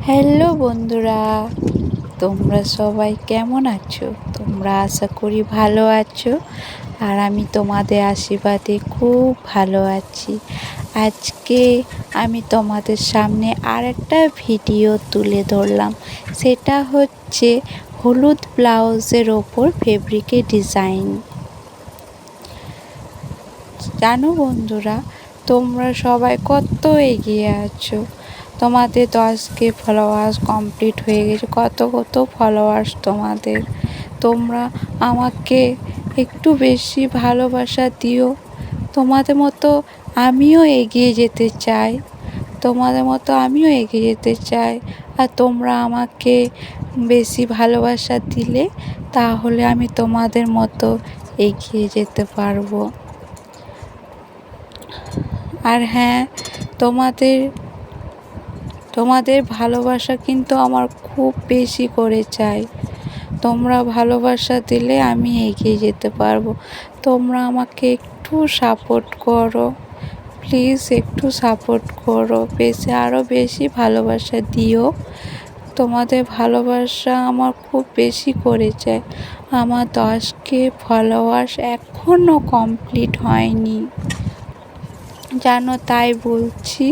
Hello বন্ধুরা, তোমরা সবাই কেমন আছো? তোমরা আশা করি ভালো আছো। আর আমি তোমাদের আশীর্বাদে খুব ভালো আছি। আজকে আমি তোমাদের সামনে আরেকটা ভিডিও তুলে ধরলাম। সেটা হচ্ছে হলুদ ব্লাউজের ওপর ফেব্রিকের ডিজাইন। জানো বন্ধুরা, তোমরা সবাই কত এগিয়ে আছো। তোমাদের 10K ফলোয়ার্স কমপ্লিট হয়ে গেছে। কত ফলোয়ার্স তোমাদের। তোমরা আমাকে একটু বেশি ভালোবাসা দিও। তোমাদের মতো আমিও এগিয়ে যেতে চাই। আর তোমরা আমাকে বেশি ভালোবাসা দিলে তাহলে আমি তোমাদের মতো এগিয়ে যেতে পারবো। আর হ্যাঁ, তোমাদের ভালোবাসা কিন্তু আমার খুব বেশি করে চাই। তোমরা ভালোবাসা দিলে আমি এগিয়ে যেতে পারবো। তোমরা আমাকে একটু সাপোর্ট করো, প্লিজ একটু সাপোর্ট করো। আরও বেশি ভালোবাসা দিও। তোমাদের ভালোবাসা আমার খুব বেশি করে চাই। আমার 10K ফলোয়ার্স এখনও কমপ্লিট হয়নি জানো, তাই বলছি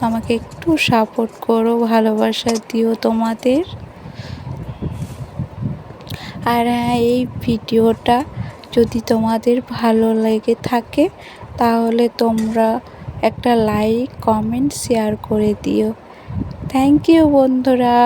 আমাকে একটু সাপোর্ট করো, ভালোবাসা দিও তোমাদের। আর হ্যাঁ, এই ভিডিওটা যদি তোমাদের ভালো লেগে থাকে তাহলে তোমরা একটা লাইক, কমেন্ট, শেয়ার করে দিও। থ্যাংক ইউ বন্ধুরা।